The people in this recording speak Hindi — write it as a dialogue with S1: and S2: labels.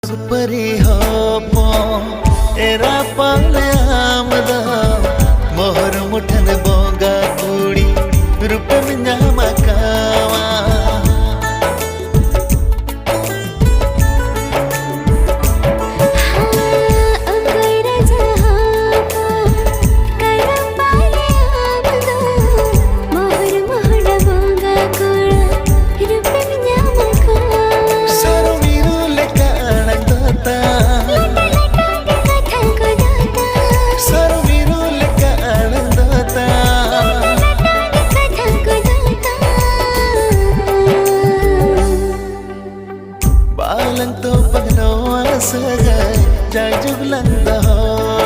S1: परी हो तेरा पाले आमदा मोहर मुठन बोगा कुड़ी रूप मिंजा मकावा balang to pagno asagay jagjug lang daho